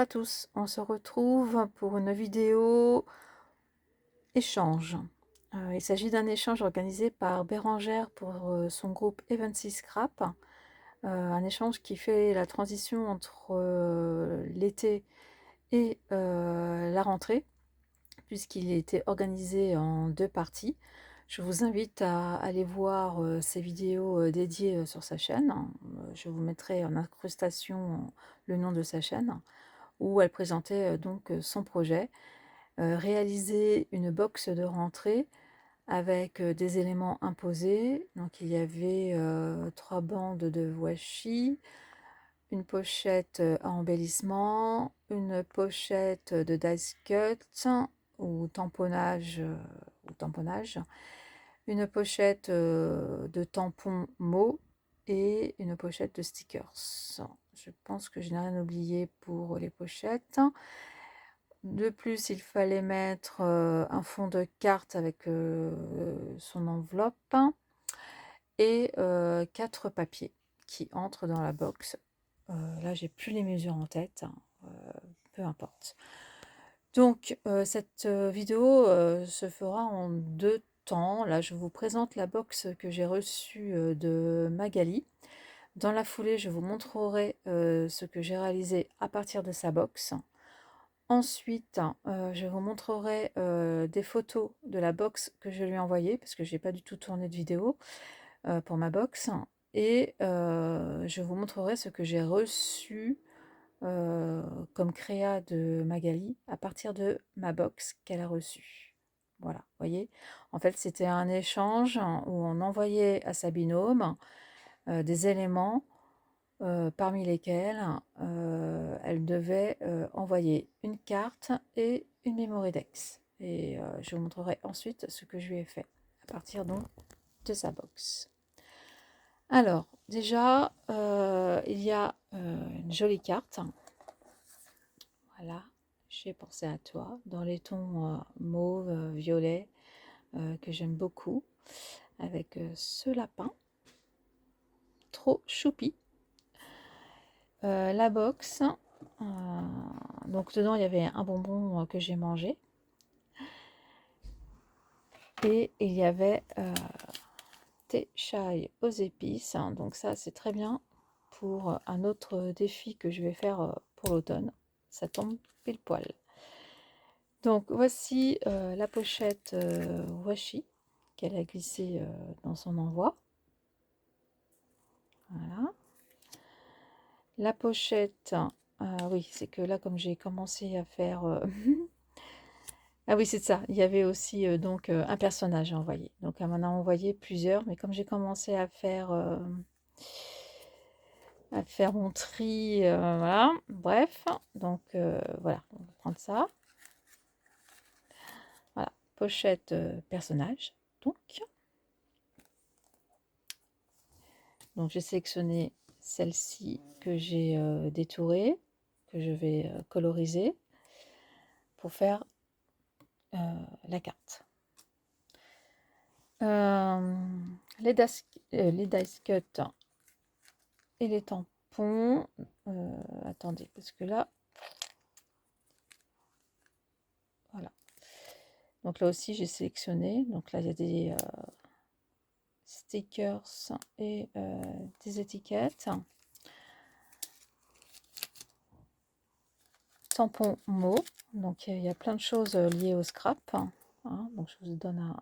à tous, on se retrouve pour une vidéo échange. Il s'agit d'un échange organisé par Bérangère pour son groupe Evency Scrap. Un échange qui fait la transition entre l'été et la rentrée, puisqu'il était organisé en 2 parties. Je vous invite à aller voir ces vidéos dédiées sur sa chaîne. Je vous mettrai en incrustation le nom de sa chaîne, où elle présentait donc son projet, réaliser une box de rentrée avec des éléments imposés. Donc il y avait 3 bandes de washi, une pochette à embellissement, une pochette de dice cut ou tamponnage, une pochette de tampons mots et une pochette de stickers. Je pense que je n'ai rien oublié pour les pochettes. De plus, il fallait mettre un fond de carte avec son enveloppe et 4 papiers qui entrent dans la box. Là, j'ai plus les mesures en tête, hein, peu importe. Donc, cette vidéo se fera en 2 temps. Là, je vous présente la box que j'ai reçue de Magali. Dans la foulée, je vous montrerai ce que j'ai réalisé à partir de sa box. Ensuite, je vous montrerai des photos de la box que je lui ai envoyée, parce que je n'ai pas du tout tourné de vidéo pour ma box. Et je vous montrerai ce que j'ai reçu comme créa de Magali à partir de ma box qu'elle a reçue. Voilà, vous voyez. En fait, c'était un échange où on envoyait à sa binôme des éléments parmi lesquels elle devait envoyer une carte et une Memorydex. Et je vous montrerai ensuite ce que je lui ai fait à partir donc de sa box. Alors, déjà, il y a une jolie carte. Voilà, j'ai pensé à toi, dans les tons mauve, violet, que j'aime beaucoup, avec ce lapin, trop choupi. La box, donc dedans il y avait un bonbon que j'ai mangé, et il y avait thé chai aux épices, hein, donc ça c'est très bien pour un autre défi que je vais faire pour l'automne, ça tombe pile poil. Donc voici la pochette washi qu'elle a glissée dans son envoi. Voilà. La pochette, oui, c'est que là, comme j'ai commencé à faire... ah oui, c'est ça, il y avait aussi donc un personnage à envoyer. Donc elle m'en a envoyé plusieurs, mais comme j'ai commencé à faire mon tri, voilà, bref. Donc voilà, on va prendre ça. Voilà, pochette personnage, donc. Donc j'ai sélectionné celle-ci que j'ai détourée, que je vais coloriser pour faire la carte. Les dice cut et les tampons. Attendez, parce que là, voilà. Donc là aussi, j'ai sélectionné. Donc là, il y a des stickers et des étiquettes. Tampons mots. Donc il y a plein de choses liées au scrap. Hein. Donc je vous donne un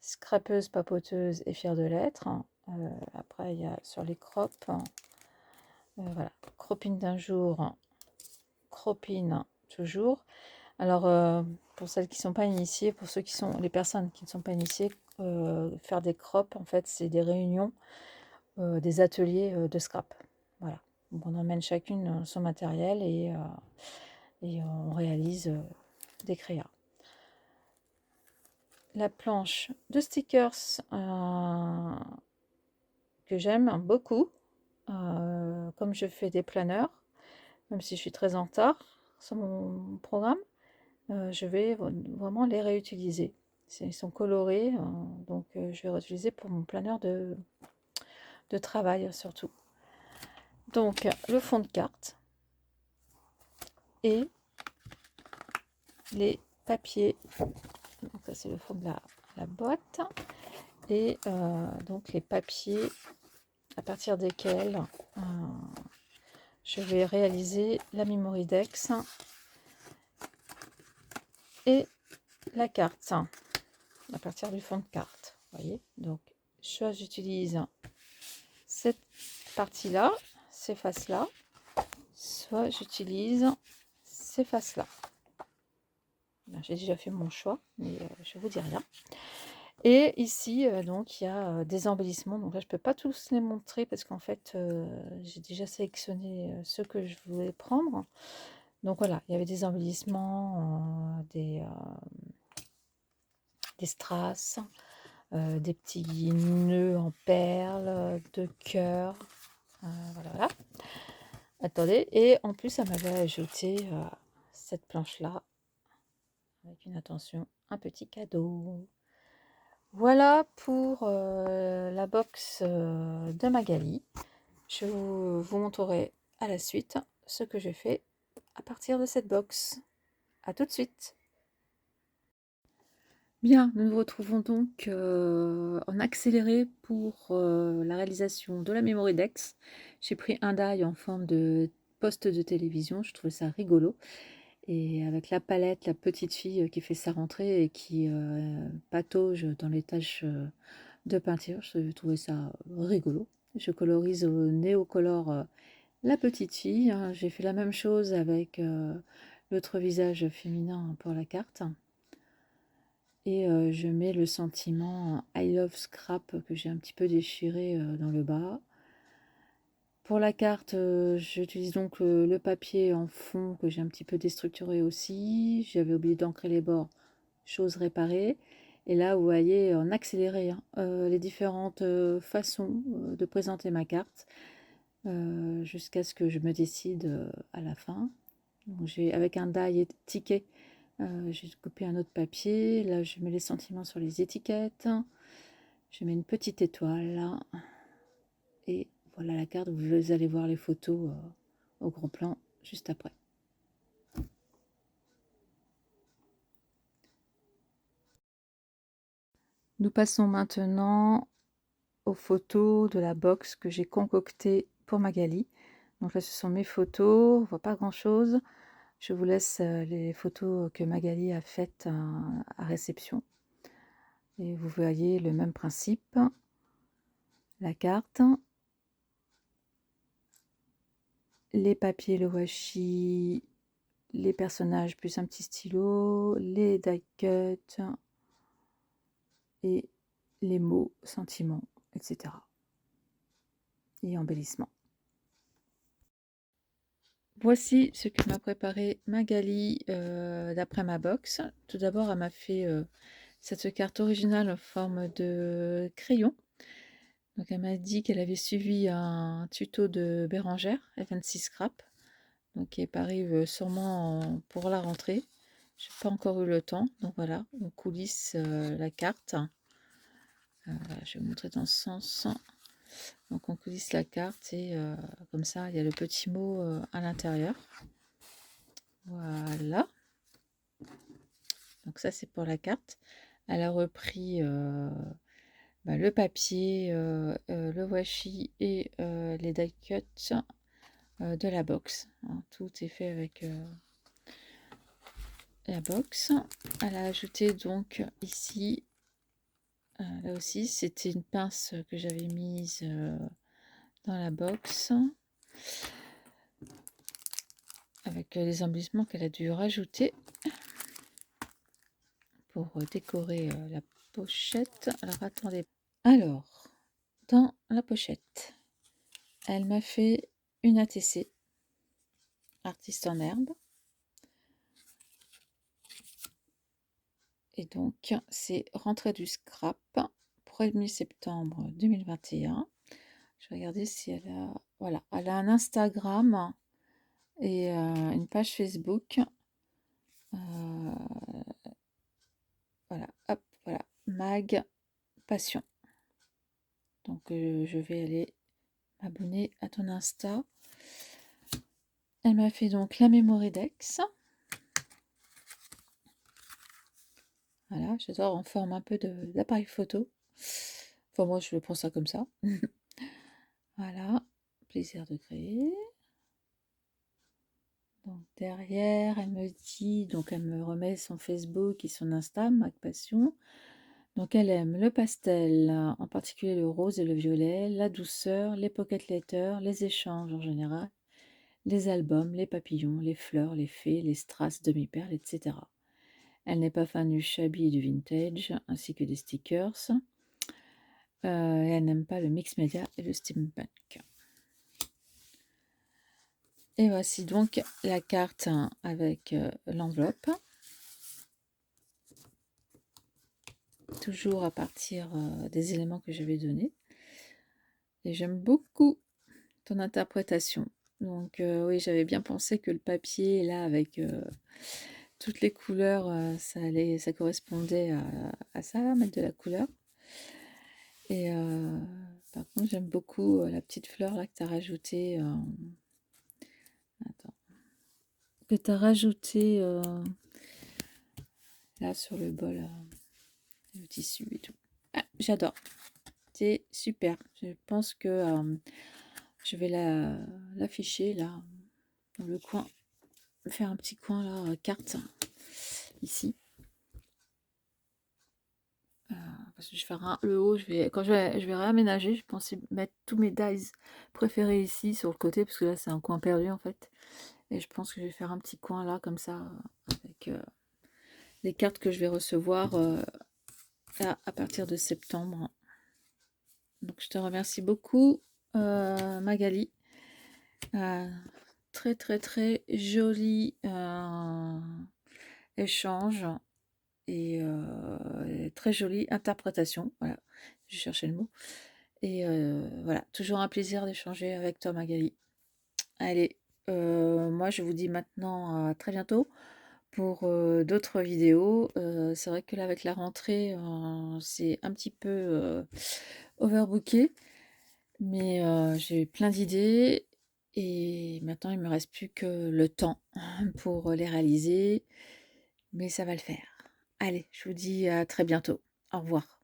scrapeuse, papoteuse et fière de l'être. Après, il y a sur les crops. Voilà, cropine d'un jour, cropine toujours. Alors, pour celles qui ne sont pas initiées, pour ceux qui sont, les personnes qui ne sont pas initiées, faire des crops, en fait, c'est des réunions, des ateliers de scrap. Voilà. Donc, on emmène chacune son matériel et on réalise des créas. La planche de stickers que j'aime beaucoup, comme je fais des planeurs, même si je suis très en retard sur mon programme, je vais vraiment les réutiliser. Ils sont colorés, donc je vais réutiliser pour mon planeur de travail surtout. Donc le fond de carte, et les papiers. Donc ça c'est le fond de la boîte. Et donc les papiers à partir desquels je vais réaliser la Memory Dex et la carte à partir du fond de carte. Vous voyez, donc soit j'utilise cette partie là, ces faces là, soit j'utilise ces faces là. J'ai déjà fait mon choix, mais je vous dis rien. Et ici, donc il y a des embellissements. Donc là, je peux pas tous les montrer parce qu'en fait, j'ai déjà sélectionné ceux que je voulais prendre. Donc voilà, il y avait des embellissements, des strass, des petits nœuds en perles, de cœur. Voilà, voilà. Attendez, et en plus, ça m'avait ajouté cette planche-là avec une attention, un petit cadeau. Voilà pour la box de Magali. Je vous montrerai à la suite ce que j'ai fait à partir de cette box. À tout de suite. Bien, nous nous retrouvons donc en accéléré pour la réalisation de la Memory Dex. J'ai pris un die en forme de poste de télévision, je trouvais ça rigolo. Et avec la palette, la petite fille qui fait sa rentrée et qui patauge dans les tâches de peinture, je trouvais ça rigolo. Je colorise au néocolor la petite fille. J'ai fait la même chose avec l'autre visage féminin pour la carte. Et je mets le sentiment I Love Scrap que j'ai un petit peu déchiré dans le bas. Pour la carte, j'utilise donc le papier en fond que j'ai un petit peu déstructuré aussi. J'avais oublié d'ancrer les bords, chose réparée. Et là, vous voyez en accéléré les différentes façons de présenter ma carte jusqu'à ce que je me décide à la fin. Donc, avec un die ticket, j'ai coupé un autre papier. Là, je mets les sentiments sur les étiquettes. Je mets une petite étoile là. Et voilà la carte. Vous allez voir les photos au grand plan juste après. Nous passons maintenant aux photos de la box que j'ai concoctée pour Magali. Donc là, ce sont mes photos. On ne voit pas grand-chose. Je vous laisse les photos que Magali a faites à réception. Et vous voyez le même principe. La carte, les papiers, le washi, les personnages plus un petit stylo, les die cuts et les mots, sentiments, etc. Et embellissements. Voici ce que m'a préparé Magali d'après ma box. Tout d'abord, elle m'a fait cette carte originale en forme de crayon. Donc elle m'a dit qu'elle avait suivi un tuto de Bérangère, F26 Scrap, donc qui arrive sûrement pour la rentrée. Je n'ai pas encore eu le temps, donc voilà, on coulisse la carte. Je vais vous montrer dans ce sens. Donc on coulisse la carte et comme ça, il y a le petit mot à l'intérieur. Voilà. Donc ça, c'est pour la carte. Elle a repris le papier, le washi et les die cuts de la box. Hein, tout est fait avec la box. Elle a ajouté donc ici, là aussi, c'était une pince que j'avais mise dans la box avec les embellissements qu'elle a dû rajouter pour décorer la pochette. Alors attendez. Alors, dans la pochette, elle m'a fait une ATC, artiste en herbe. Et donc, c'est rentrée du scrap, 1er septembre 2021. Je vais regarder si elle a... Voilà, elle a un Instagram et une page Facebook. Voilà, hop, voilà, Mag Passion. Donc, je vais aller m'abonner à ton Insta. Elle m'a fait donc la Memory-Dex. Voilà, j'adore en forme un peu d'appareil photo. Enfin, moi, je prends ça comme ça. Voilà, plaisir de créer. Donc derrière, elle me dit, donc elle me remet son Facebook et son Insta, Mac Passion. Donc elle aime le pastel, en particulier le rose et le violet, la douceur, les pocket letters, les échanges en général, les albums, les papillons, les fleurs, les fées, les strass, demi-perles, etc. Elle n'est pas fan du shabby et du vintage, ainsi que des stickers. Et elle n'aime pas le mix média et le steampunk. Et voici donc la carte avec l'enveloppe. Toujours à partir des éléments que je vais donner. Et j'aime beaucoup ton interprétation. Donc oui, j'avais bien pensé que le papier, là, avec toutes les couleurs, ça correspondait à ça, mettre de la couleur. Et par contre, j'aime beaucoup la petite fleur là que tu as rajoutée. Attends. Que tu as rajoutée là sur le bol, le tissu et tout. Ah, j'adore. C'est super. Je pense que je vais l'afficher là, dans le coin. Faire un petit coin là, carte, ici. Parce que je vais faire le haut, quand je vais réaménager, je pensais mettre tous mes dies préférés ici sur le côté, parce que là c'est un coin perdu en fait. Et je pense que je vais faire un petit coin là comme ça, avec les cartes que je vais recevoir là, à partir de septembre. Donc je te remercie beaucoup Magali. Très très très joli échange et très jolie interprétation. Voilà, je cherchais le mot. Et voilà, toujours un plaisir d'échanger avec toi Magali. Allez, moi je vous dis maintenant à très bientôt pour d'autres vidéos. C'est vrai que là avec la rentrée, c'est un petit peu overbooké, mais j'ai plein d'idées et maintenant il me reste plus que le temps pour les réaliser, mais ça va le faire. Allez, je vous dis à très bientôt. Au revoir.